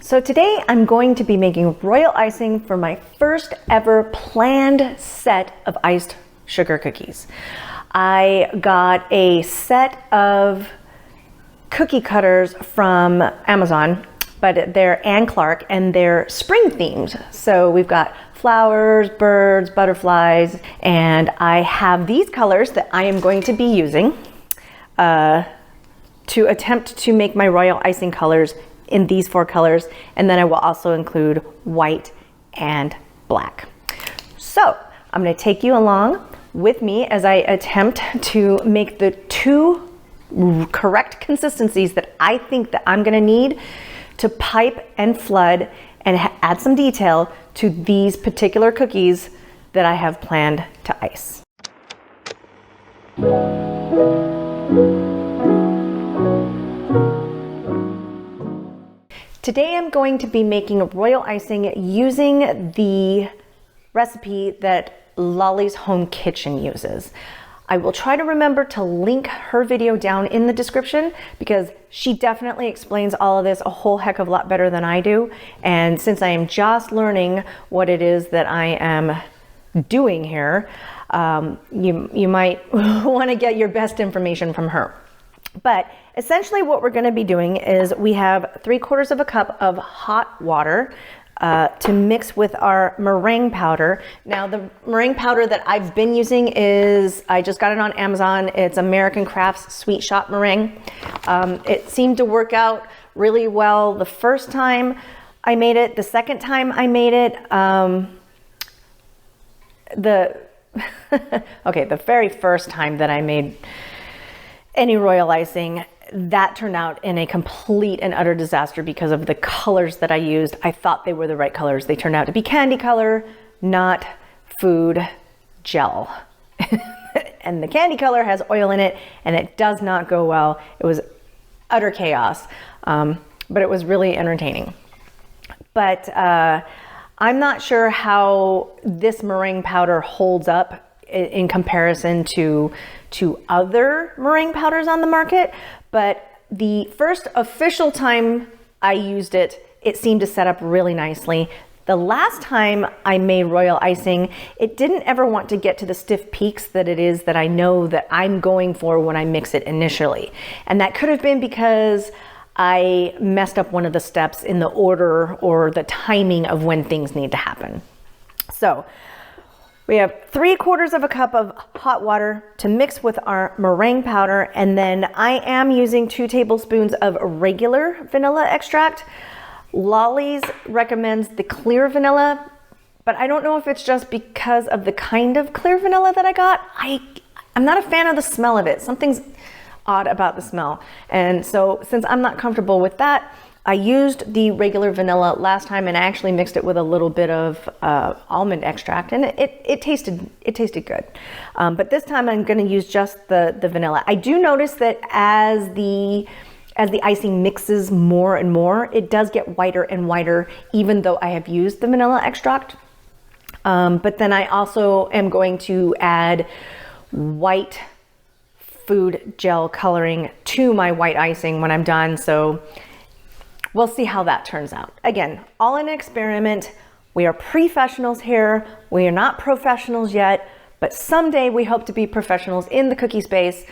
So today I'm going to be making royal icing for my first ever planned set of iced sugar cookies. I got a set of cookie cutters from Amazon, but they're Ann Clark and they're spring themed. So we've got flowers, birds, butterflies, and I have these colors that I am going to be using to attempt to make my royal icing colors in these 4 colors, and then I will also include white and black. So I'm going to take you along with me as I attempt to make the 2 correct consistencies that I think that I'm going to need to pipe and flood and add some detail to these particular cookies that I have planned to ice. Today I'm going to be making royal icing using the recipe that Lolly's Home Kitchen uses. I will try to remember to link her video down in the description because she definitely explains all of this a whole heck of a lot better than I do. And since I am just learning what it is that I am doing here, you might want to get your best information from her. But essentially what we're going to be doing is we have 3/4 cup of hot water to mix with our meringue powder. Now the meringue powder that I've been using is, I just got it on Amazon. It's American Crafts Sweet Shop Meringue. It seemed to work out really well the first time I made it. The second time I made it, the very first time that I made any royal icing, that turned out in a complete and utter disaster because of the colors that I used. I thought they were the right colors. They turned out to be candy color, not food gel. And the candy color has oil in it and it does not go well. It was utter chaos, but it was really entertaining. But I'm not sure how this meringue powder holds up in comparison to other meringue powders on the market, but the first official time I used it, it seemed to set up really nicely. The last time I made royal icing, it didn't ever want to get to the stiff peaks that it is that I know that I'm going for when I mix it initially. And that could have been because I messed up one of the steps in the order or the timing of when things need to happen. So we have 3/4 cup of hot water to mix with our meringue powder, and then I am using 2 tablespoons of regular vanilla extract. Lolly's recommends the clear vanilla, but I don't know if it's just because of the kind of clear vanilla that I got. I'm not a fan of the smell of it. Something's odd about the smell. And so since I'm not comfortable with that, I used the regular vanilla last time and I actually mixed it with a little bit of almond extract, and it tasted good. But this time I'm going to use just the vanilla. I do notice that as the icing mixes more and more, it does get whiter and whiter, even though I have used the vanilla extract. But then I also am going to add white food gel coloring to my white icing when I'm done. So we'll see how that turns out. Again, all an experiment. We are professionals here. We are not professionals yet, but someday we hope to be professionals in the cookie space.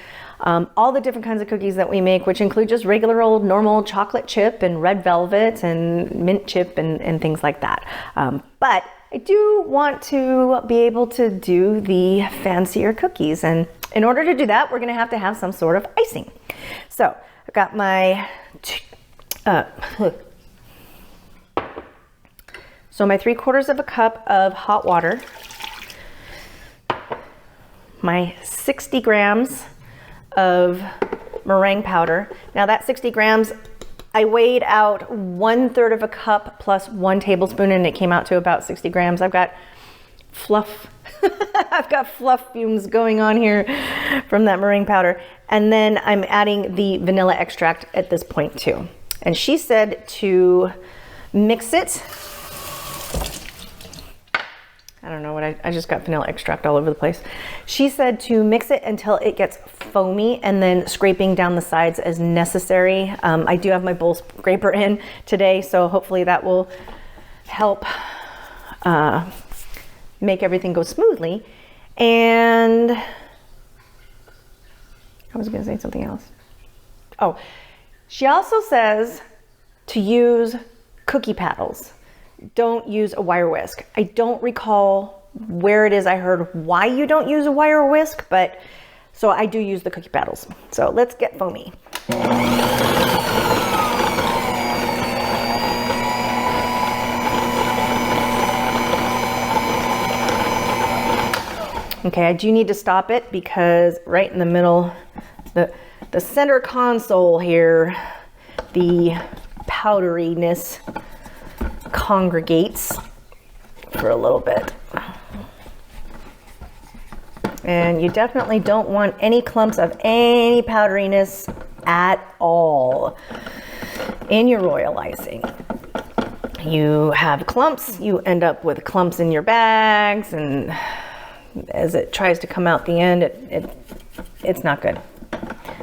All the different kinds of cookies that we make, which include just regular old normal chocolate chip and red velvet and mint chip and things like that. But I do want to be able to do the fancier cookies. And in order to do that, we're going to have some sort of icing. So I've got my my 3/4 cup of hot water, my 60 grams of meringue powder. Now that 60 grams, I weighed out 1/3 cup plus 1 tablespoon and it came out to about 60 grams. I've got fluff. I've got fluff fumes going on here from that meringue powder. And then I'm adding the vanilla extract at this point too. And she said to mix it. I don't know what I just got vanilla extract all over the place. She said to mix it until it gets foamy and then scraping down the sides as necessary. I do have my bowl scraper in today, so hopefully that will help make everything go smoothly. And I was gonna say something else. Oh, she also says to use cookie paddles. Don't use a wire whisk. I don't recall where it is I heard why you don't use a wire whisk, but so I do use the cookie paddles. So let's get foamy. Okay, I do need to stop it because right in the middle, the center console here, the powderiness congregates for a little bit. And you definitely don't want any clumps of any powderiness at all in your royal icing. You have clumps, you end up with clumps in your bags, and as it tries to come out the end, it's not good.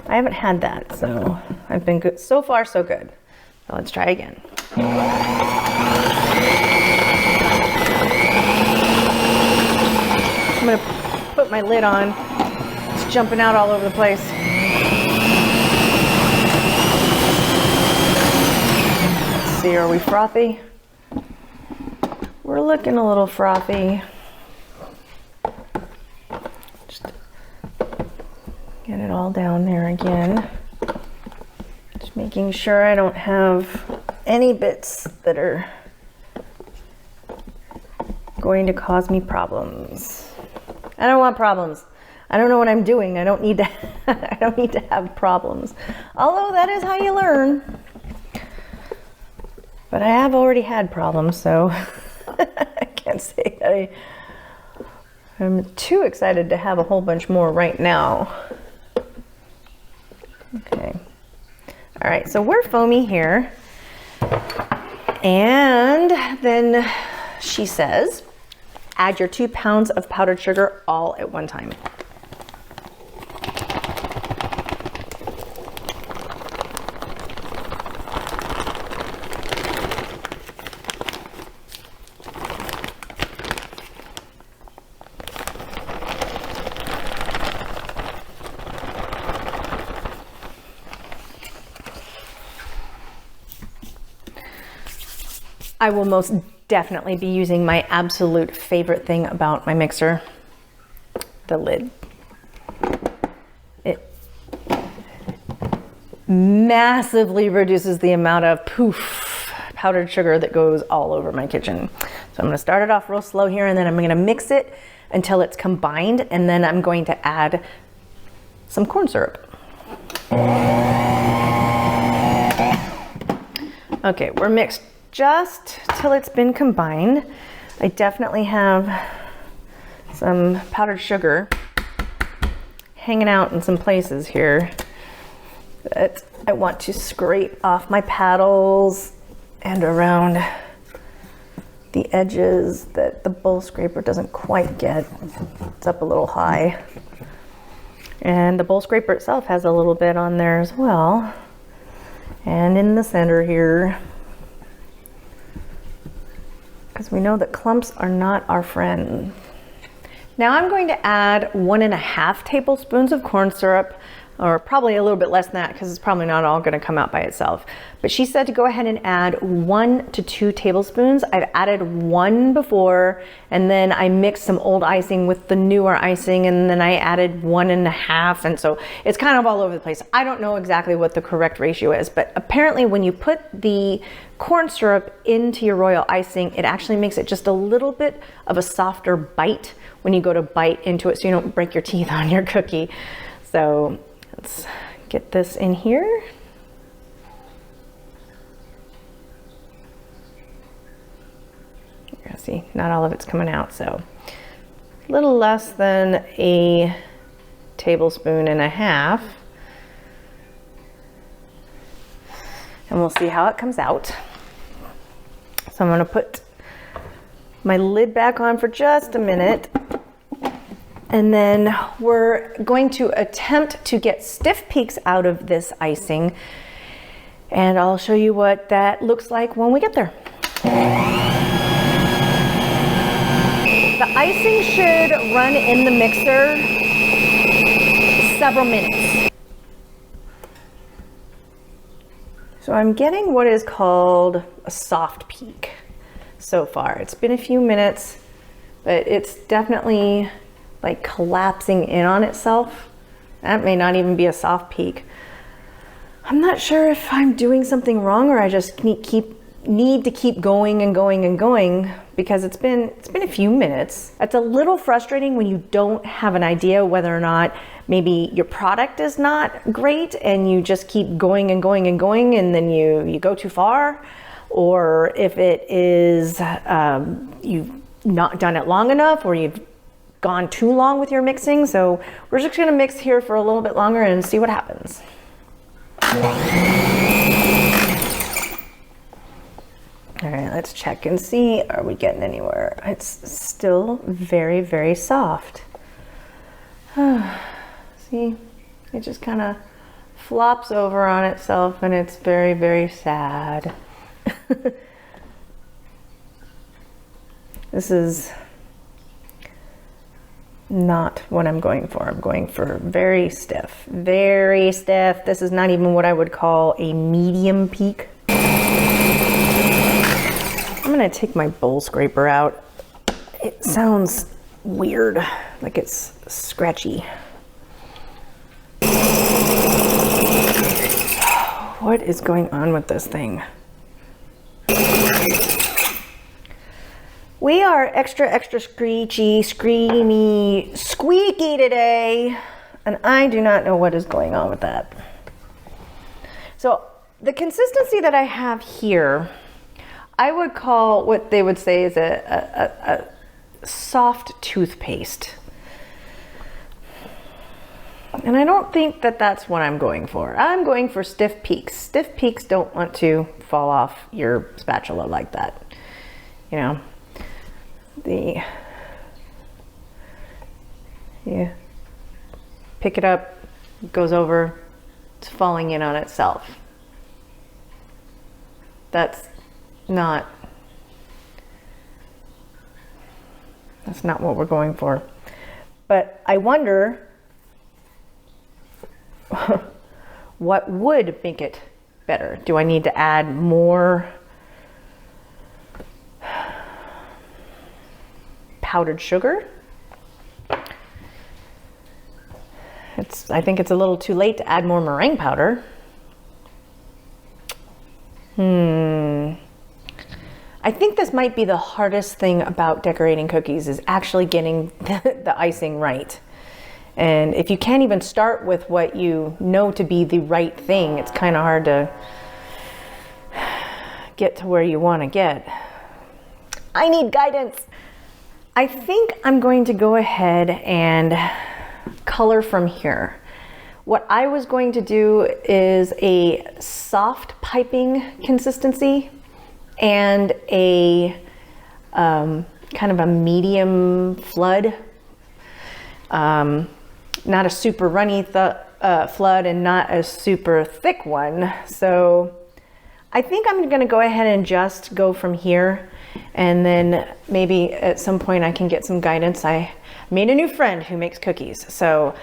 I haven't had that, so I've been good. So far, so good. So let's try again. I'm gonna put my lid on. It's jumping out all over the place. Let's see, are we frothy? We're looking a little frothy. Just get it all down there again. Just making sure I don't have any bits that are going to cause me problems. I don't want problems. I don't know what I'm doing. I don't need to I don't need to have problems. Although that is how you learn. But I have already had problems, so I can't say that I'm too excited to have a whole bunch more right now. Okay. All right, so we're foamy here. And then she says, add your 2 pounds of powdered sugar all at one time. I will most definitely be using my absolute favorite thing about my mixer, the lid. It massively reduces the amount of powdered sugar that goes all over my kitchen. So I'm gonna start it off real slow here, and then I'm gonna mix it until it's combined, and then I'm going to add some corn syrup. Okay, we're mixed just till it's been combined. I definitely have some powdered sugar hanging out in some places here that I want to scrape off my paddles and around the edges that the bowl scraper doesn't quite get. It's up a little high. And the bowl scraper itself has a little bit on there as well. And in the center here, because we know that clumps are not our friend. Now I'm going to add 1.5 tablespoons of corn syrup, or probably a little bit less than that because it's probably not all going to come out by itself. But she said to go ahead and add 1 to 2 tablespoons. I've added 1 before, and then I mixed some old icing with the newer icing, and then I added 1.5, and so it's kind of all over the place. I don't know exactly what the correct ratio is, but apparently when you put the corn syrup into your royal icing, it actually makes it just a little bit of a softer bite when you go to bite into it, so you don't break your teeth on your cookie. So let's get this in here. You see, not all of it's coming out, so a little less than 1.5 tablespoons. And we'll see how it comes out. So I'm gonna put my lid back on for just a minute, And then we're going to attempt to get stiff peaks out of this icing. And I'll show you what that looks like when we get there. The icing should run in the mixer several minutes. So I'm getting what is called a soft peak so far. It's been a few minutes, but it's definitely like collapsing in on itself. That may not even be a soft peak. I'm not sure if I'm doing something wrong or I just need to keep going and going and going, because it's been a few minutes. It's a little frustrating when you don't have an idea whether or not maybe your product is not great and you just keep going and going and going and then you go too far, or if it is you've not done it long enough or you've gone too long with your mixing. So we're just gonna mix here for a little bit longer and see what happens. All right, let's check and see, are we getting anywhere? It's still very, very soft. See, it just kind of flops over on itself and it's very, very sad. This is not what I'm going for. I'm going for very stiff, very stiff. This is not even what I would call a medium peak. I'm gonna take my bowl scraper out. It sounds weird, like it's scratchy. What is going on with this thing? We are extra, extra screechy, screamy, squeaky today, and I do not know what is going on with that. So the consistency that I have here, I would call what they would say is a soft toothpaste. And I don't think that that's what I'm going for. I'm going for stiff peaks. Stiff peaks don't want to fall off your spatula like that. You know, you pick it up, it goes over, it's falling in on itself. That's not what we're going for. But I wonder what would make it better. Do I need to add more powdered sugar? I think it's a little too late to add more meringue powder. I think this might be the hardest thing about decorating cookies, is actually getting the icing right. And if you can't even start with what you know to be the right thing, it's kind of hard to get to where you want to get. I need guidance. I think I'm going to go ahead and color from here. What I was going to do is a soft piping consistency and a kind of a medium flood. Not a super runny flood and not a super thick one. So I think I'm gonna go ahead and just go from here, and then maybe at some point I can get some guidance. I made a new friend who makes cookies, so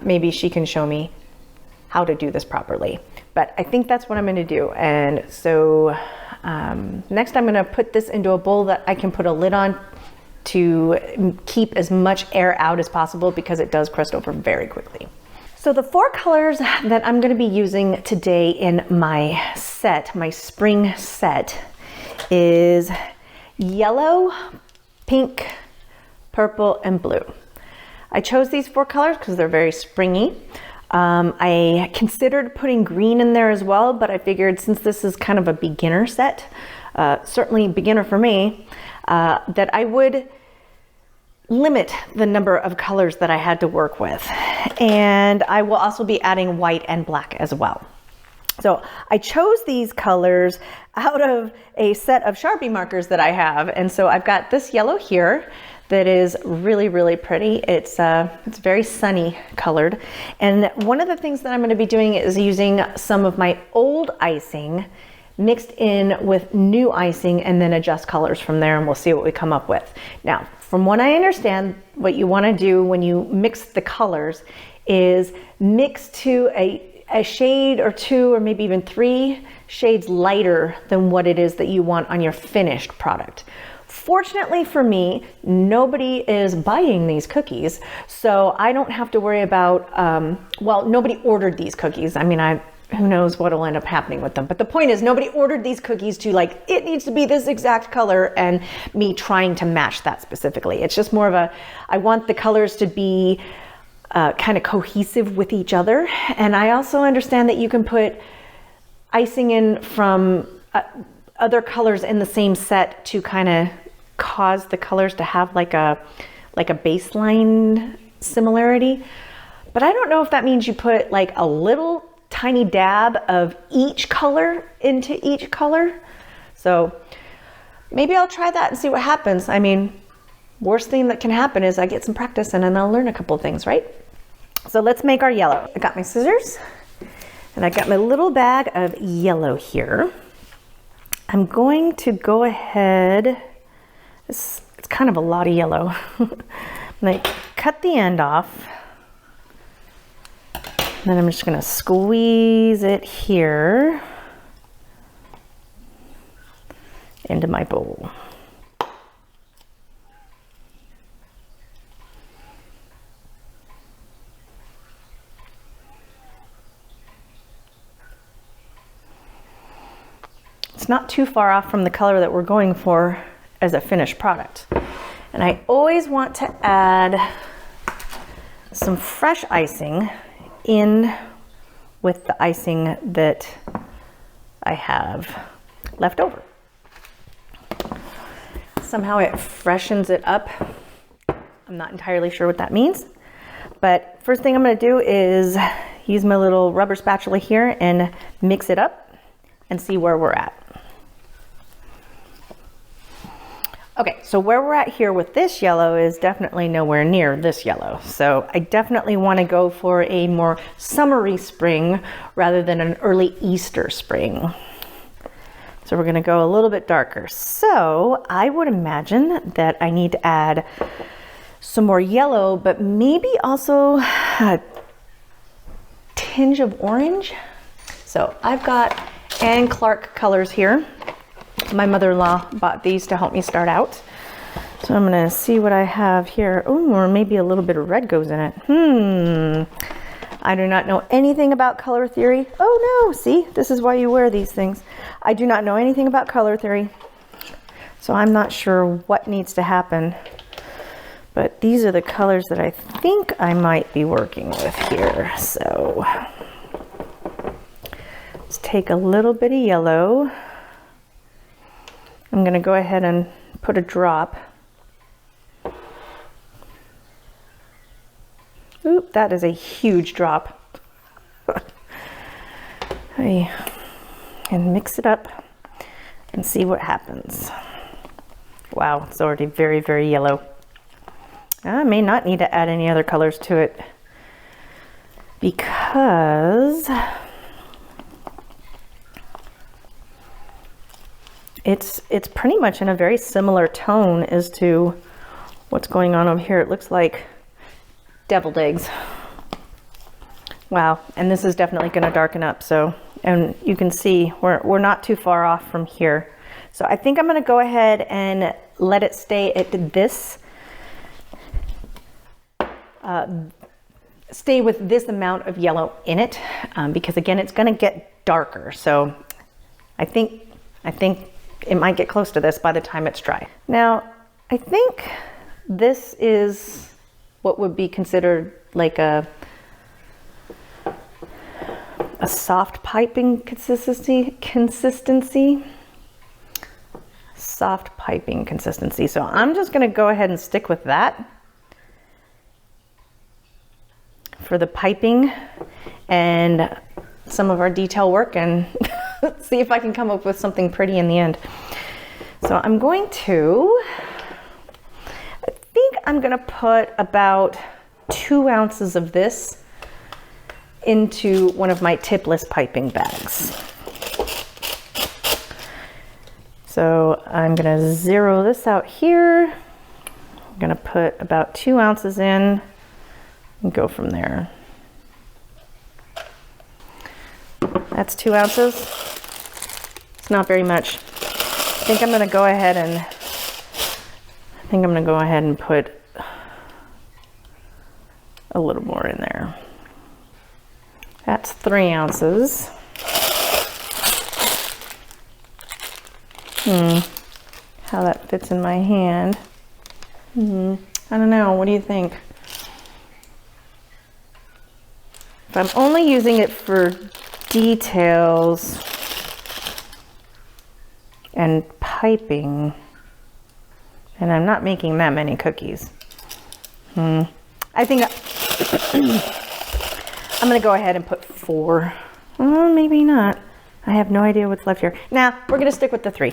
maybe she can show me how to do this properly. But I think that's what I'm gonna do. And so next I'm gonna put this into a bowl that I can put a lid on to keep as much air out as possible, because it does crust over very quickly. So the 4 colors that I'm going to be using today in my set, my spring set, is yellow, pink, purple, and blue. I chose these 4 colors because they're very springy. I considered putting green in there as well, but I figured since this is kind of a beginner set, certainly beginner for me, that I would limit the number of colors that I had to work with. And I will also be adding white and black as well. So I chose these colors out of a set of Sharpie markers that I have. And so I've got this yellow here, that is really, really pretty. It's very sunny colored. And one of the things that I'm going to be doing is using some of my old icing mixed in with new icing and then adjust colors from there, and we'll see what we come up with. Now, from what I understand, what you want to do when you mix the colors is mix to a shade or two or maybe even 3 shades lighter than what it is that you want on your finished product. Fortunately for me, nobody is buying these cookies, so I don't have to worry about, well, nobody ordered these cookies. I mean, who knows what will end up happening with them. But the point is, nobody ordered these cookies to like, it needs to be this exact color and me trying to match that specifically. It's just more of I want the colors to be kind of cohesive with each other. And I also understand that you can put icing in from other colors in the same set to kind of cause the colors to have like a baseline similarity. But I don't know if that means you put like a little tiny dab of each color into each color. So maybe I'll try that and see what happens. I mean, worst thing that can happen is I get some practice and then I'll learn a couple of things, right? So let's make our yellow. I got my scissors and I got my little bag of yellow here. I'm going to go ahead, it's kind of a lot of yellow. I'm gonna cut the end off. And then I'm just gonna squeeze it here into my bowl. It's not too far off from the color that we're going for as a finished product. And I always want to add some fresh icing in with the icing that I have left over. Somehow it freshens it up. I'm not entirely sure what that means, but first thing I'm going to do is use my little rubber spatula here and mix it up and see where we're at. Okay, so where we're at here with this yellow is definitely nowhere near this yellow. So I definitely want to go for a more summery spring rather than an early Easter spring. So we're going to go a little bit darker. So I would imagine that I need to add some more yellow, but maybe also a tinge of orange. So I've got Anne Clark colors here. My mother-in-law bought these to help me start out. So I'm gonna see what I have here. Oh, or maybe a little bit of red goes in it. I do not know anything about color theory. Oh no, see, this is why you wear these things. I do not know anything about color theory. So I'm not sure what needs to happen. But these are the colors that I think I might be working with here. So let's take a little bit of yellow. I'm going to go ahead and put a drop. Oop, that is a huge drop. And mix it up and see what happens. Wow, it's already very, very yellow. I may not need to add any other colors to it because it's pretty much in a very similar tone as to what's going on over here. It looks like deviled eggs. Wow, and this is definitely going to darken up. So, and you can see we're not too far off from here. So I think I'm going to go ahead and let it stay at this, stay with this amount of yellow in it, because again, it's going to get darker. So I think it might get close to this by the time it's dry. Now, I think this is what would be considered like a soft piping consistency. Soft piping consistency. So I'm just going to go ahead and stick with that for the piping and some of our detail work, and see if I can come up with something pretty in the end. So I'm going to, I think I'm gonna put about 2 ounces of this into one of my tipless piping bags. So I'm gonna zero this out here. I'm gonna put about 2 ounces in and go from there. That's 2 ounces. It's not very much. I think I'm gonna go ahead and put a little more in there. That's 3 ounces. How that fits in my hand. I don't know, what do you think? If I'm only using it for details and piping, and I'm not making that many cookies. I think I'm gonna go ahead and put 4. Maybe not. I have no idea what's left here. Nah, we're gonna stick with the 3.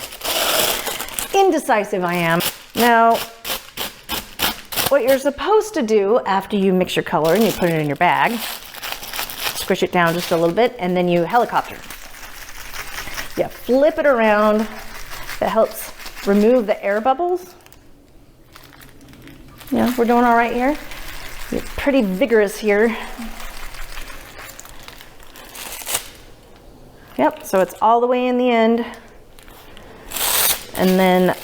Indecisive I am. Now, what you're supposed to do after you mix your color and you put it in your bag, squish it down just a little bit, and then you helicopter. Yeah, flip it around. That helps remove the air bubbles. Yeah, we're doing all right here. You're pretty vigorous here. Yep, so it's all the way in the end. And then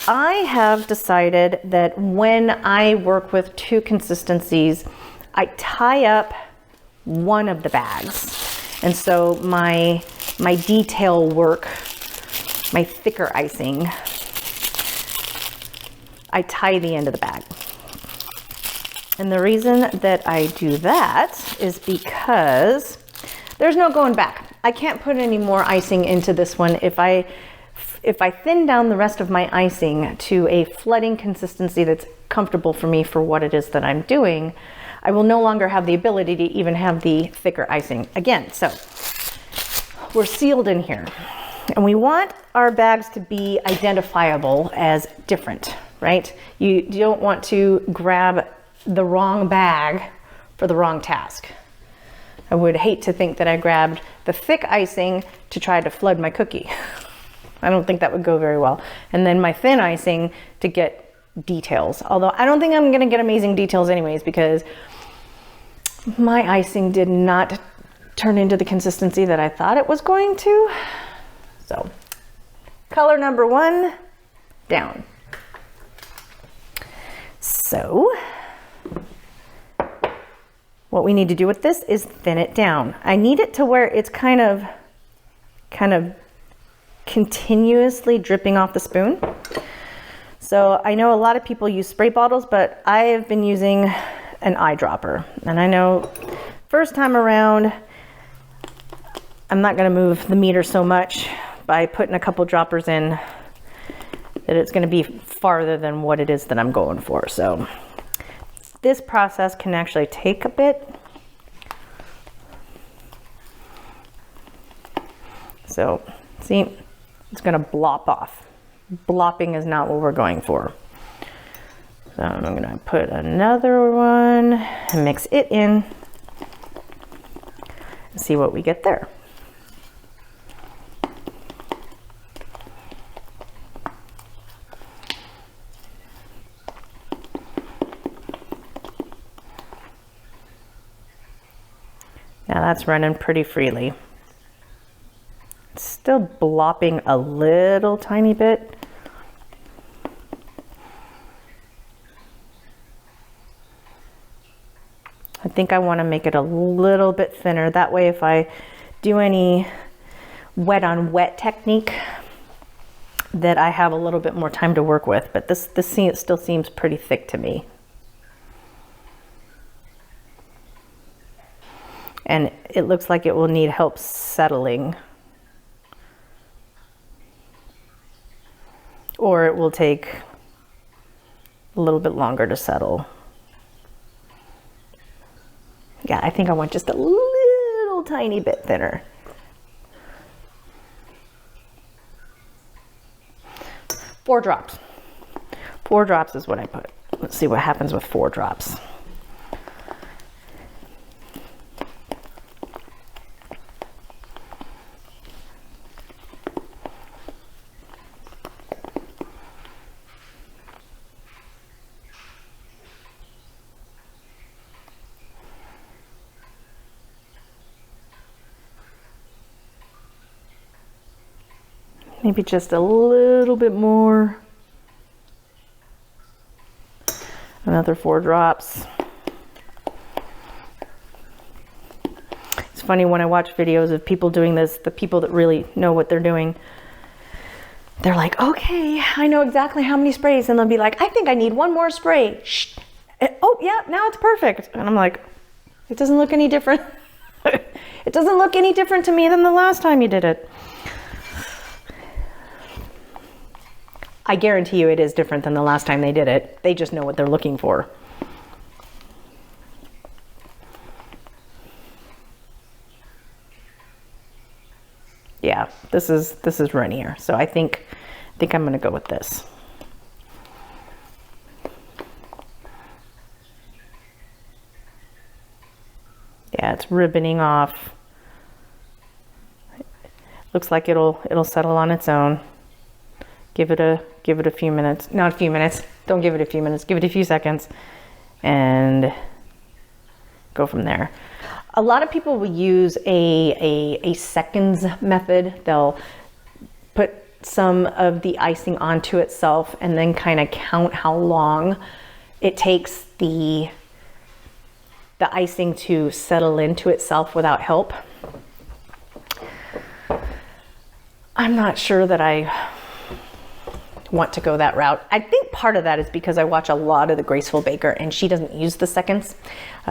I have decided that when I work with 2 consistencies, I tie up one of the bags. And so my detail work, my thicker icing, I tie the end of the bag. And the reason that I do that is because there's no going back. I can't put any more icing into this one. If I thin down the rest of my icing to a flooding consistency that's comfortable for me for what it is that I'm doing, I will no longer have the ability to even have the thicker icing again. So we're sealed in here, and we want our bags to be identifiable as different, right? You don't want to grab the wrong bag for the wrong task. I would hate to think that I grabbed the thick icing to try to flood my cookie. I don't think that would go very well. And then my thin icing to get details. Although I don't think I'm gonna get amazing details anyways, because my icing did not turn into the consistency that I thought it was going to. So, color number 1, down. So, what we need to do with this is thin it down. I need it to where it's kind of continuously dripping off the spoon. So I know a lot of people use spray bottles, but I have been using an eyedropper. And I know first time around, I'm not gonna move the meter so much by putting a couple droppers in that it's gonna be farther than what it is that I'm going for. So this process can actually take a bit. So see, it's gonna blop off. Blopping is not what we're going for. So I'm gonna put another one and mix it in and see what we get there. Now that's running pretty freely. It's still blopping a little tiny bit. I think I want to make it a little bit thinner. That way if I do any wet on wet technique, that I have a little bit more time to work with. But this still seems pretty thick to me. And it looks like it will need help settling. Or it will take a little bit longer to settle. Yeah, I think I want just a little tiny bit thinner. Four drops is what I put. Let's see what happens with 4 drops. Maybe just a little bit more. Another 4 drops. It's funny when I watch videos of people doing this, the people that really know what they're doing, they're like, okay, I know exactly how many sprays. And they'll be like, I think I need 1 more spray. Shh. Oh, yeah, now it's perfect. And I'm like, it doesn't look any different. It doesn't look any different to me than the last time you did it. I guarantee you it is different than the last time they did it. They just know what they're looking for. Yeah, this is runnier. So I think I'm gonna go with this. Yeah, it's ribboning off. Looks like it'll settle on its own. Give it a few minutes. Not a few minutes. Don't give it a few minutes. Give it a few seconds and go from there. A lot of people will use a seconds method. They'll put some of the icing onto itself and then kind of count how long it takes the icing to settle into itself without help. I'm not sure that I want to go that route. I think part of that is because I watch a lot of the Graceful Baker and she doesn't use the seconds.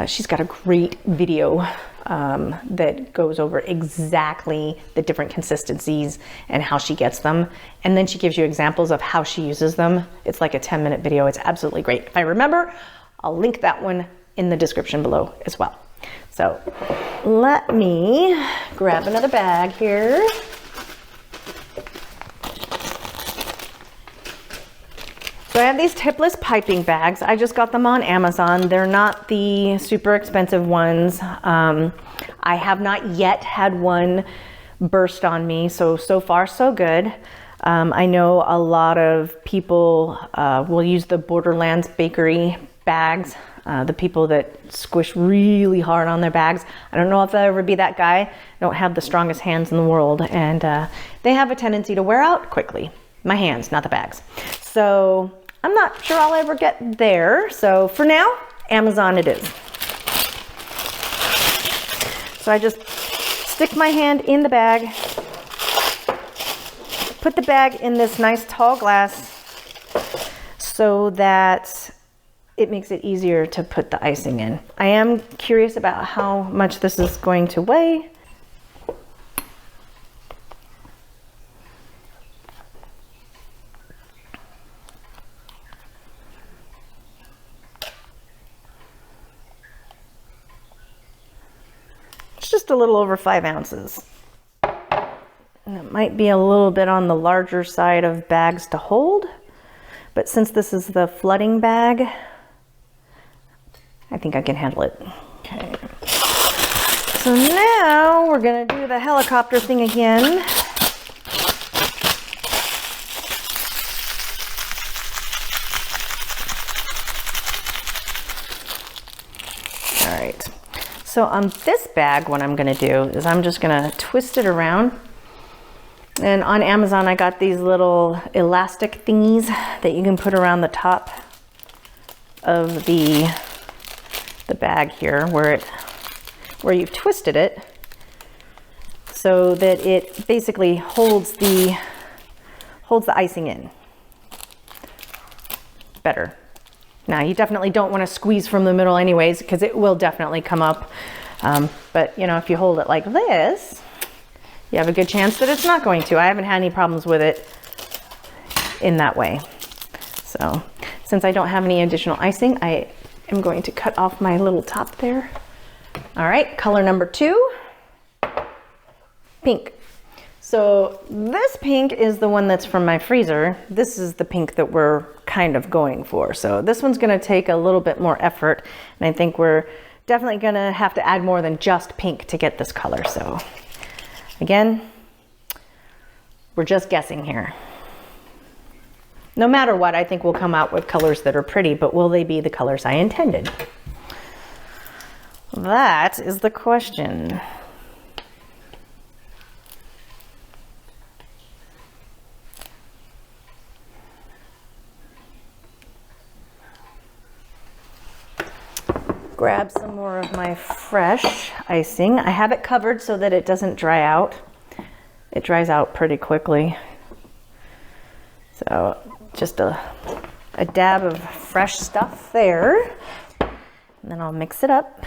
She's got a great video that goes over exactly the different consistencies and how she gets them. And then she gives you examples of how she uses them. It's like a 10-minute video. It's absolutely great. If I remember, I'll link that one in the description below as well. So let me grab another bag here. So I have these tipless piping bags. I just got them on Amazon. They're not the super expensive ones. I have not yet had one burst on me, so far so good. I know a lot of people will use the Borderlands Bakery bags, the people that squish really hard on their bags. I don't know if I'll ever be that guy. I don't have the strongest hands in the world, and they have a tendency to wear out quickly. My hands, not the bags. So I'm not sure I'll ever get there. So for now, Amazon it is. So I just stick my hand in the bag, put the bag in this nice tall glass so that it makes it easier to put the icing in. I am curious about how much this is going to weigh. Just a little over 5 ounces. And it might be a little bit on the larger side of bags to hold, but since this is the flooding bag, I think I can handle it. Okay. So now we're gonna do the helicopter thing again. All right. So on this bag, what I'm gonna do is I'm just gonna twist it around. And on Amazon, I got these little elastic thingies that you can put around the top of the bag here where you've twisted it so that it basically holds the icing in better. Now, you definitely don't want to squeeze from the middle anyways, because it will definitely come up. But, you know, if you hold it like this, you have a good chance that it's not going to. I haven't had any problems with it in that way. So, since I don't have any additional icing, I am going to cut off my little top there. All right, color number 2, pink. So this pink is the one that's from my freezer. This is the pink that we're kind of going for. So this one's gonna take a little bit more effort, and I think we're definitely gonna have to add more than just pink to get this color. So again, we're just guessing here. No matter what, I think we'll come out with colors that are pretty, but will they be the colors I intended? That is the question. Grab some more of my fresh icing. I have it covered so that it doesn't dry out. It dries out pretty quickly. So just a dab of fresh stuff there. And then I'll mix it up.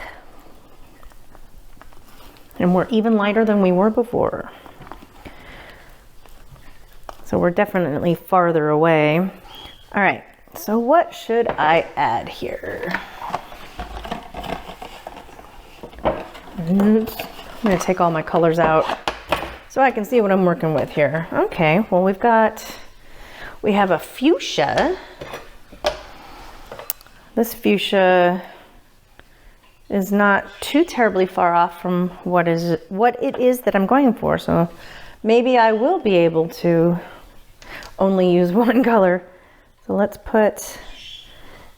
And we're even lighter than we were before. So we're definitely farther away. All right, so what should I add here? I'm gonna take all my colors out so I can see what I'm working with here. Okay, well we have a fuchsia. This fuchsia is not too terribly far off from what it is that I'm going for. So maybe I will be able to only use one color. So let's put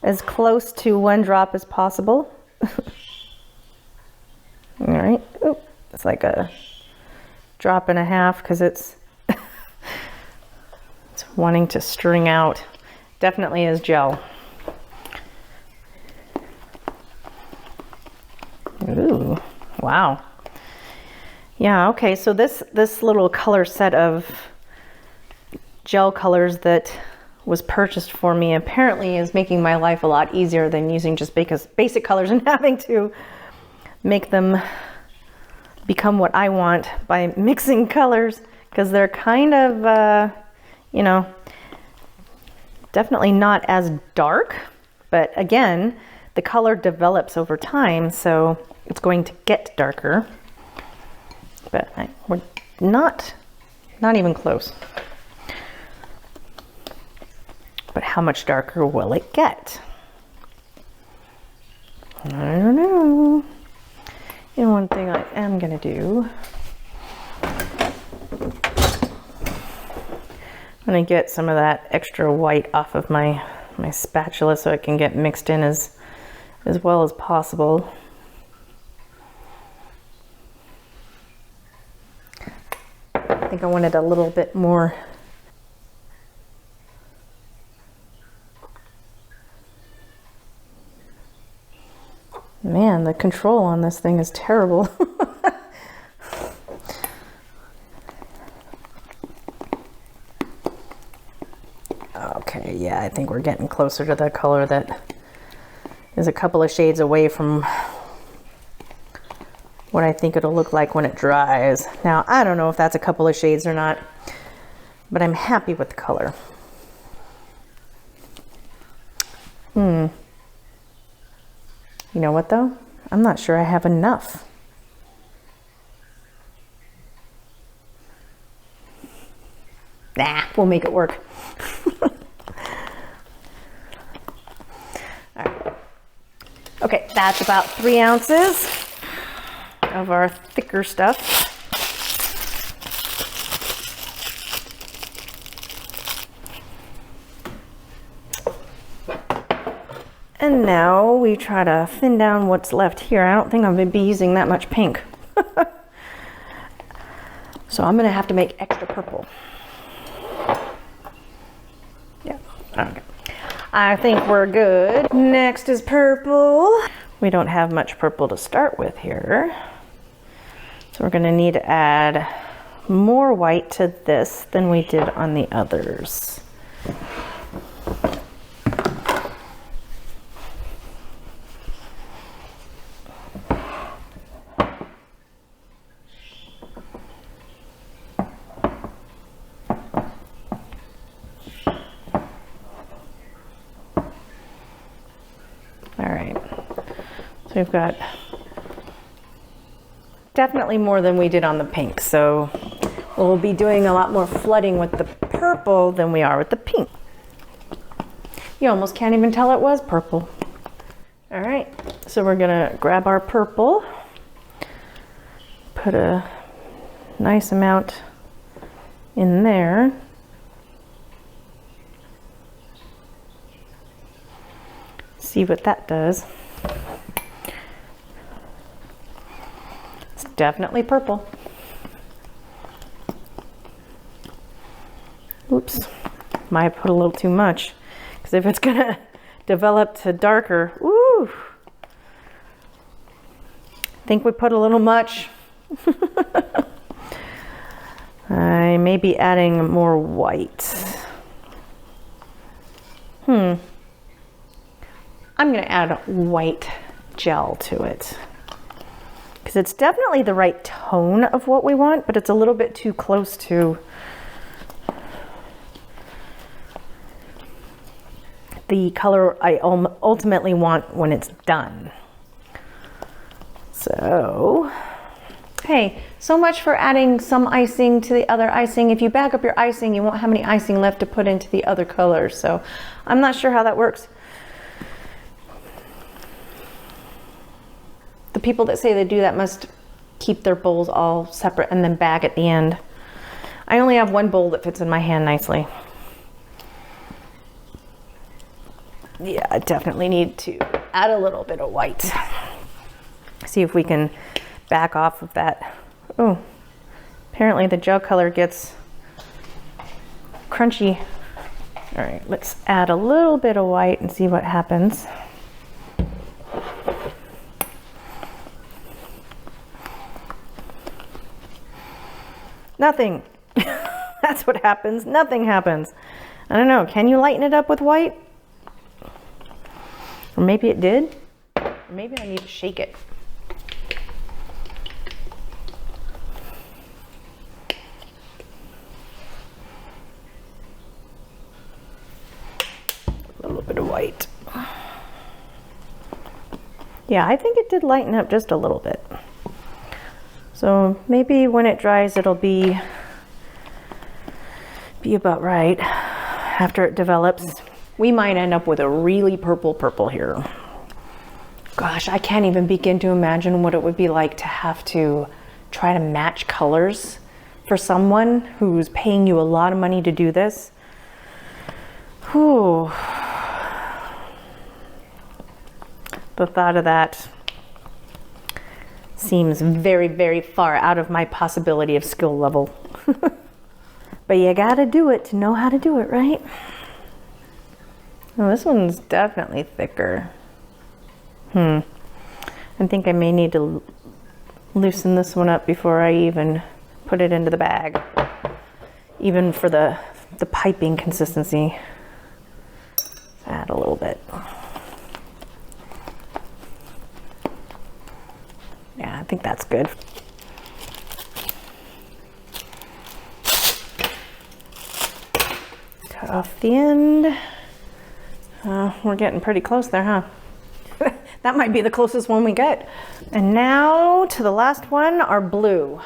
as close to one drop as possible. All right, oop, it's like a drop and a half because it's it's wanting to string out. Definitely is gel. Ooh, wow. Yeah, okay, so this little color set of gel colors that was purchased for me apparently is making my life a lot easier than using just basic colors and having to make them become what I want by mixing colors, because they're kind of, you know, definitely not as dark, but again, the color develops over time, so it's going to get darker, but we're not even close. But how much darker will it get? I don't know. You know, one thing I am gonna do, I'm gonna get some of that extra white off of my spatula so it can get mixed in as well as possible. I think I wanted a little bit more. Man, the control on this thing is terrible. Okay, yeah, I think we're getting closer to the color that is a couple of shades away from what I think it'll look like when it dries. Now, I don't know if that's a couple of shades or not, but I'm happy with the color. You know what though? I'm not sure I have enough. Nah, we'll make it work. All right. Okay, that's about 3 ounces of our thicker stuff. And now we try to thin down what's left here. I don't think I'm going to be using that much pink. So I'm going to have to make extra purple. Yeah, okay. I think we're good. Next is purple. We don't have much purple to start with here. So we're going to need to add more white to this than we did on the others. We've got definitely more than we did on the pink, so We'll be doing a lot more flooding with the purple than we are with the pink. You almost can't even tell it was purple. All right, so we're gonna grab our purple, put a nice amount in there. See what that does. It's definitely purple. Oops, might have put a little too much, because if it's gonna develop to darker, woo, I think we put a little much. I may be adding more white. I'm gonna add white gel to it, because it's definitely the right tone of what we want, but it's a little bit too close to the color I ultimately want when it's done. So, hey, so much for adding some icing to the other icing. If you back up your icing, you won't have any icing left to put into the other colors. So I'm not sure how that works. The people that say they do that must keep their bowls all separate and then bag at the end. I only have one bowl that fits in my hand nicely. Yeah, I definitely need to add a little bit of white. See if we can back off of that. Oh, apparently the gel color gets crunchy. All right, let's add a little bit of white and see what happens. Nothing. That's what happens. Nothing happens. I don't know. Can you lighten it up with white? Or maybe it did. Or maybe I need to shake it. A little bit of white. Yeah, I think it did lighten up just a little bit. So maybe when it dries, it'll be about right after it develops. We might end up with a really purple here. Gosh, I can't even begin to imagine what it would be like to have to try to match colors for someone who's paying you a lot of money to do this. Whew. The thought of that seems very, very far out of my possibility of skill level. But you gotta do it to know how to do it, right? Oh, this one's definitely thicker. I think I may need to loosen this one up before I even put it into the bag. Even for the piping consistency. Add a little bit. Yeah, I think that's good. Cut off the end. We're getting pretty close there, huh? That might be the closest one we get. And now to the last one, our blue.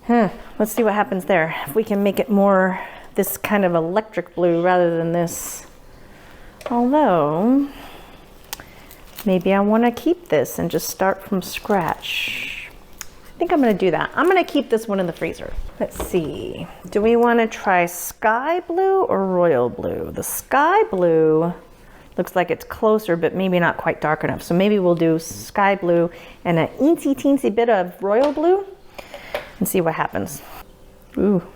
Let's see what happens there. If we can make it more this kind of electric blue rather than this. Although, maybe I want to keep this and just start from scratch. I think I'm going to do that. I'm going to keep this one in the freezer. Let's see. Do we want to try sky blue or royal blue? The sky blue looks like it's closer, but maybe not quite dark enough. So maybe we'll do sky blue and a teensy bit of royal blue and see what happens. Ooh,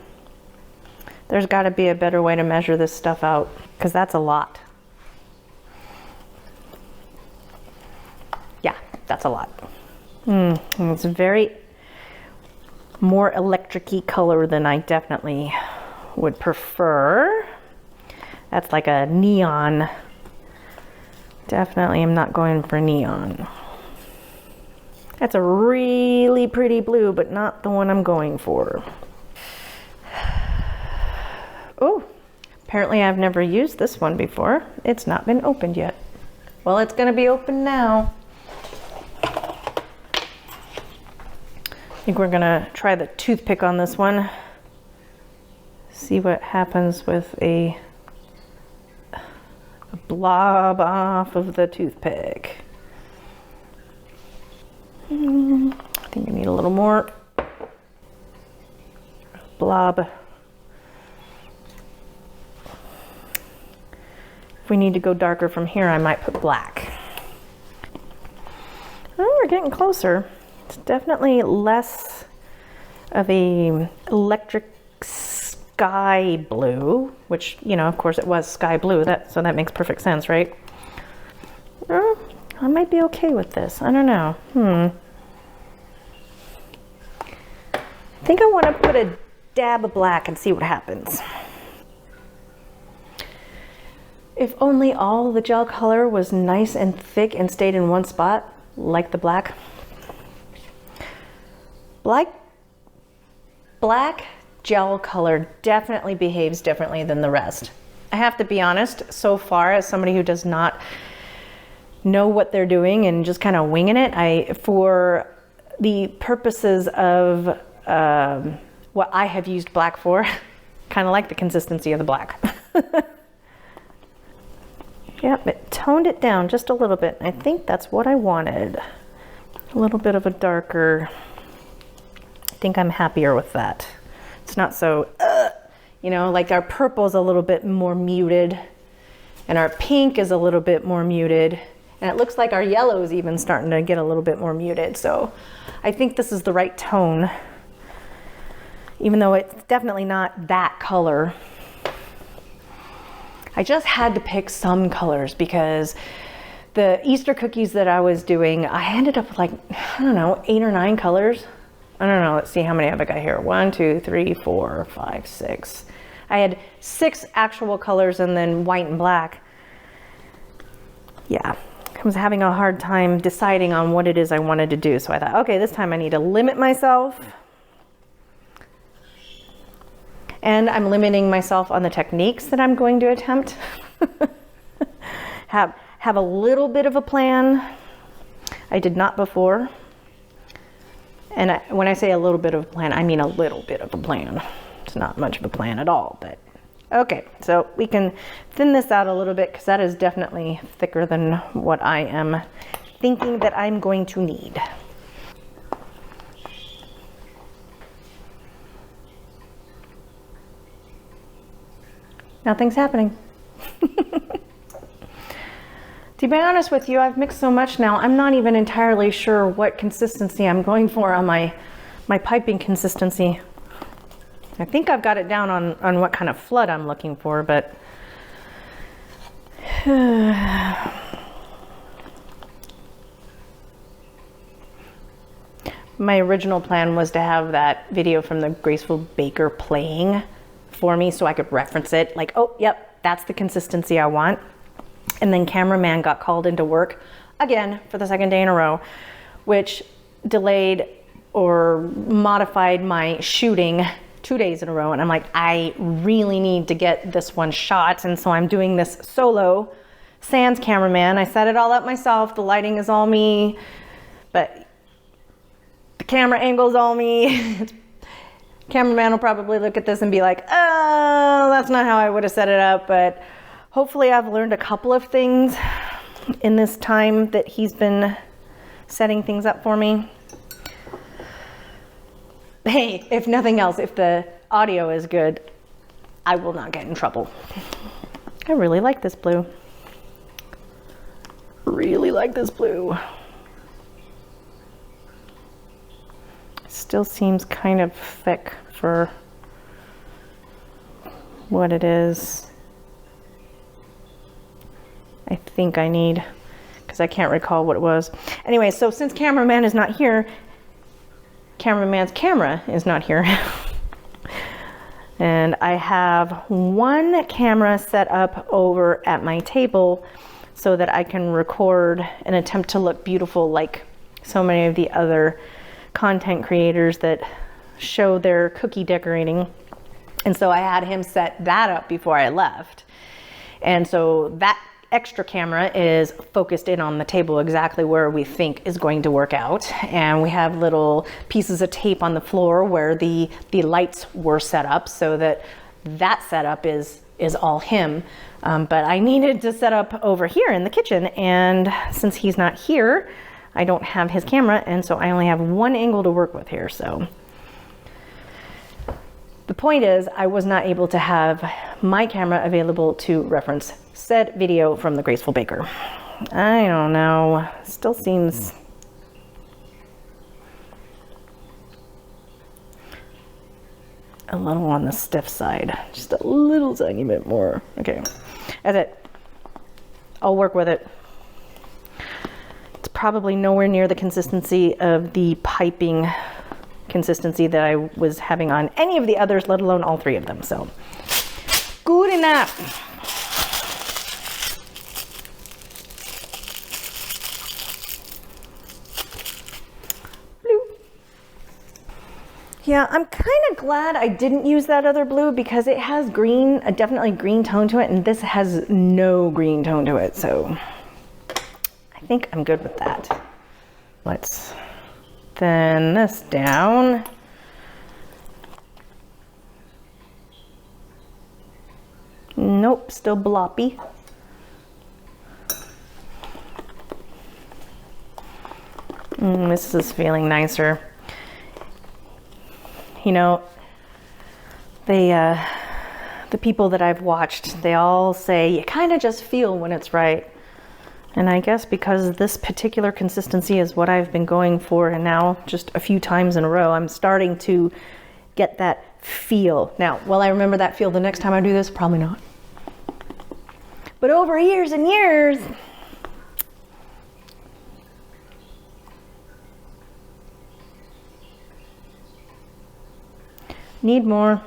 there's got to be a better way to measure this stuff out, because that's a lot. Yeah, that's a lot. It's very more electric-y color than I definitely would prefer. That's like a neon. Definitely I'm not going for neon. That's a really pretty blue, but not the one I'm going for. Oh, apparently I've never used this one before. It's not been opened yet. Well, it's gonna be open now. I think we're gonna try the toothpick on this one. See what happens with a blob off of the toothpick. I think I need a little more blob. If we need to go darker from here, I might put black. Oh, we're getting closer. It's definitely less of a electric sky blue, which, you know, of course it was sky blue, so that makes perfect sense, right? I might be okay with this. I don't know. I think I want to put a dab of black and see what happens. If only all the gel color was nice and thick and stayed in one spot, like the black. Black gel color definitely behaves differently than the rest. I have to be honest, so far, as somebody who does not know what they're doing and just kind of winging it, for the purposes of what I have used black for, kind of like the consistency of the black. Yep, it toned it down just a little bit. I think that's what I wanted. A little bit of a darker. I think I'm happier with that. It's not so, you know, like our purple's a little bit more muted and our pink is a little bit more muted. And it looks like our yellow is even starting to get a little bit more muted. So I think this is the right tone, even though it's definitely not that color. I just had to pick some colors because the Easter cookies that I was doing, I ended up with like, I don't know, 8 or 9 colors. I don't know, let's see how many have I got here. 1, 2, 3, 4, 5, 6. I had 6 actual colors and then white and black. Yeah, I was having a hard time deciding on what it is I wanted to do. So I thought, okay, this time I need to limit myself. And I'm limiting myself on the techniques that I'm going to attempt. have a little bit of a plan. I did not before. And when I say a little bit of a plan, I mean a little bit of a plan. It's not much of a plan at all, but okay. So we can thin this out a little bit because that is definitely thicker than what I am thinking that I'm going to need. Nothing's happening. To be honest with you, I've mixed so much now, I'm not even entirely sure what consistency I'm going for on my piping consistency. I think I've got it down on what kind of flood I'm looking for, but my original plan was to have that video from the Graceful Baker playing for me so I could reference it, like, oh, yep, that's the consistency I want. And then cameraman got called into work again for the 2nd day in a row, which delayed or modified my shooting 2 days in a row. And I'm like, I really need to get this one shot. And so I'm doing this solo sans cameraman. I set it all up myself. The lighting is all me, but the camera angle's all me. Cameraman will probably look at this and be like, oh, that's not how I would have set it up. But hopefully I've learned a couple of things in this time that he's been setting things up for me. Hey, if nothing else, if the audio is good, I will not get in trouble. I really like this blue. Really like this blue. Still seems kind of thick for what it is. I think I need, because I can't recall what it was. Anyway, so since cameraman is not here, cameraman's camera is not here. And I have one camera set up over at my table so that I can record and attempt to look beautiful like so many of the other content creators that show their cookie decorating. And so I had him set that up before I left. And so that extra camera is focused in on the table exactly where we think is going to work out. And we have little pieces of tape on the floor where the lights were set up, so that setup is all him. But I needed to set up over here in the kitchen, and since he's not here, I don't have his camera, and so I only have one angle to work with here. So the point is, I was not able to have my camera available to reference said video from the Graceful Baker. I don't know, still seems a little on the stiff side, just a little tiny bit more. Okay, that's it. I'll work with it. It's probably nowhere near the consistency of the piping consistency that I was having on any of the others, let alone all three of them. So good enough. Yeah, I'm kind of glad I didn't use that other blue because it has green, a definitely green tone to it, and this has no green tone to it. So I think I'm good with that. Let's thin this down. Nope, still bloppy. This is feeling nicer. You know, the people that I've watched, they all say you kind of just feel when it's right. And I guess because this particular consistency is what I've been going for, and now just a few times in a row, I'm starting to get that feel. Now, will I remember that feel the next time I do this? Probably not. But over years and years, need more.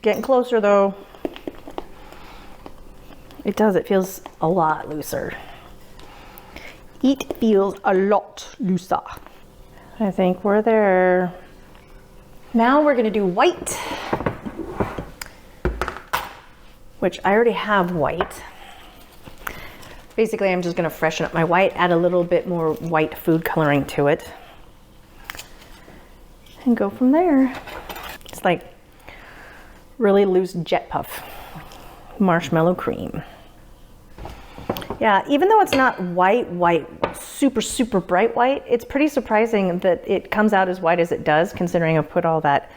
Getting closer though. It does, it feels a lot looser. It feels a lot looser. I think we're there. Now we're gonna do white, which I already have white. Basically, I'm just gonna freshen up my white, add a little bit more white food coloring to it, and go from there. It's like really loose jet puff marshmallow cream. Yeah, even though it's not white, super bright white, it's pretty surprising that it comes out as white as it does, considering I put all that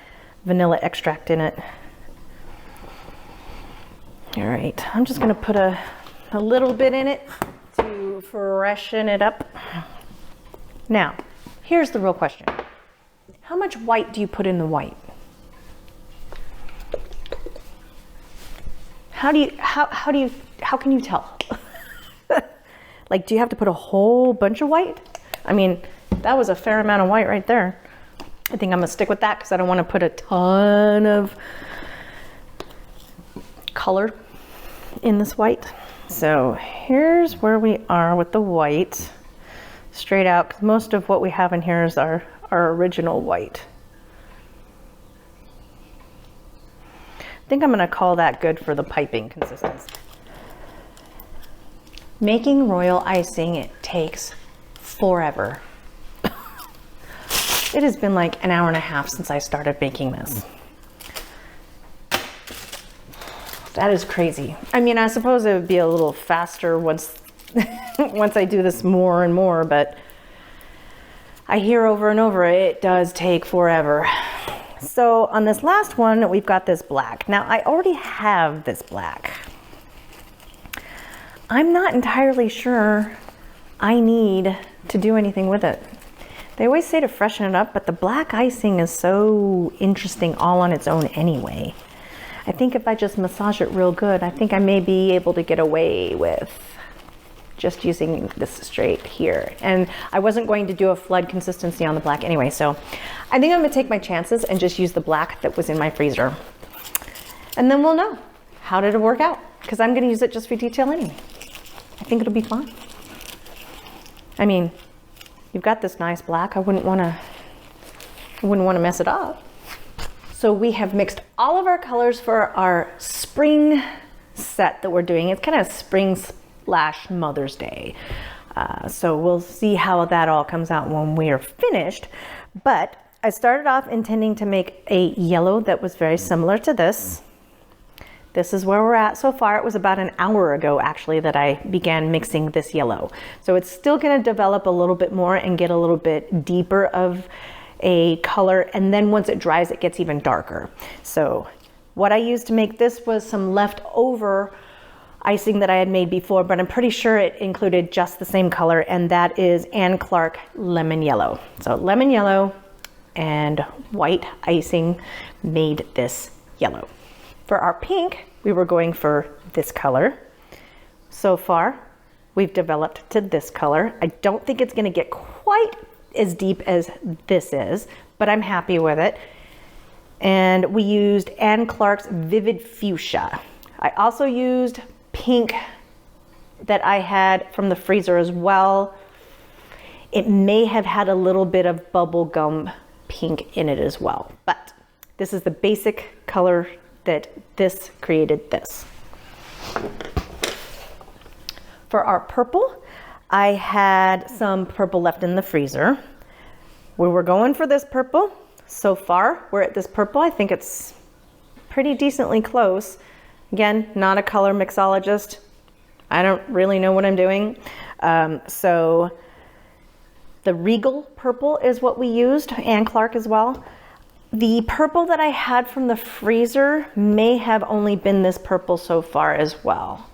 vanilla extract in it. All right, I'm just gonna put a little bit in it to freshen it up. Now, here's the real question. How much white do you put in the white? How can you tell? Like, do you have to put a whole bunch of white? I mean, that was a fair amount of white right there. I think I'm gonna stick with that because I don't want to put a ton of color in this white. So here's where we are with the white. Straight out, because most of what we have in here is our original white. I think I'm gonna call that good for the piping consistency. Making royal icing, it takes forever. It has been like an hour and a half since I started making this. That is crazy. I mean, I suppose it would be a little faster once once I do this more and more, but I hear over and over, it does take forever. So on this last one, we've got this black. Now I already have this black. I'm not entirely sure I need to do anything with it. They always say to freshen it up, but the black icing is so interesting all on its own anyway. I think if I just massage it real good, I think I may be able to get away with just using this straight here. And I wasn't going to do a flood consistency on the black anyway, so I think I'm gonna take my chances and just use the black that was in my freezer. And then we'll know, how did it work out? Because I'm gonna use it just for detail anyway. I think it'll be fine. I mean, you've got this nice black, I wouldn't wanna mess it up. So we have mixed all of our colors for our spring set that we're doing. It's kind of spring/Mother's Day. So we'll see how that all comes out when we are finished. But I started off intending to make a yellow that was very similar to this. This is where we're at so far. It was about an hour ago actually that I began mixing this yellow. So it's still gonna develop a little bit more and get a little bit deeper of a color. And then once it dries, it gets even darker. So what I used to make this was some leftover icing that I had made before, but I'm pretty sure it included just the same color, and that is Ann Clark Lemon Yellow. So lemon yellow and white icing made this yellow. For our pink, we were going for this color. So far, we've developed to this color. I don't think it's gonna get quite as deep as this is, but I'm happy with it. And we used Ann Clark's Vivid Fuchsia. I also used pink that I had from the freezer as well. It may have had a little bit of bubblegum pink in it as well, but this is the basic color that this created this. For our purple, I had some purple left in the freezer. We were going for this purple. So far, we're at this purple. I think it's pretty decently close. Again, not a color mixologist. I don't really know what I'm doing. So the Regal purple is what we used, Ann Clark as well. The purple that I had from the freezer may have only been this purple so far as well.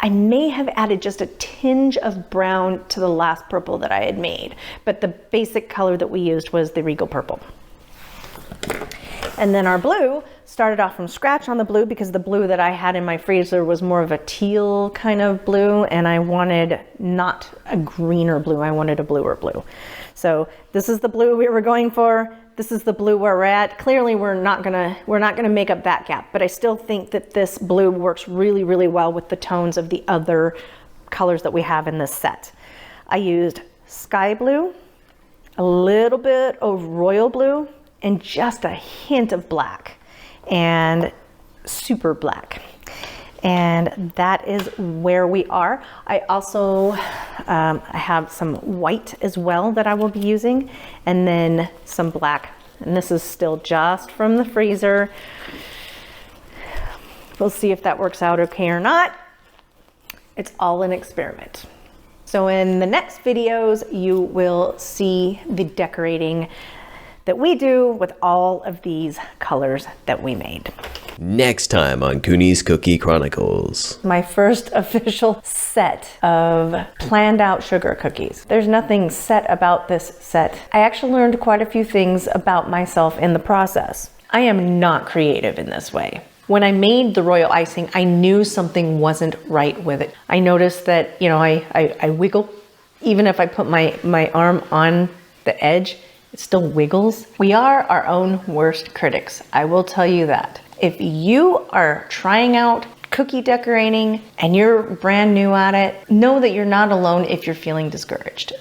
I may have added just a tinge of brown to the last purple that I had made, but the basic color that we used was the Regal purple. And then our blue started off from scratch on the blue because the blue that I had in my freezer was more of a teal kind of blue, and I wanted not a greener blue, I wanted a bluer blue. So this is the blue we were going for. This is the blue where we're at. Clearly we're not gonna make up that gap, but I still think that this blue works really, really well with the tones of the other colors that we have in this set. I used sky blue, a little bit of royal blue, and just a hint of black, and super black. And that is where we are. I also I have some white as well that I will be using, and then some black. And this is still just from the freezer. We'll see if that works out okay or not. It's all an experiment. So in the next videos, you will see the decorating that we do with all of these colors that we made. Next time on Cooney's Cookie Chronicles. My first official set of planned out sugar cookies. There's nothing set about this set. I actually learned quite a few things about myself in the process. I am not creative in this way. When I made the royal icing, I knew something wasn't right with it. I noticed that, you know, I wiggle. Even if I put my arm on the edge, it still wiggles. We are our own worst critics. I will tell you that. If you are trying out cookie decorating and you're brand new at it, know that you're not alone if you're feeling discouraged.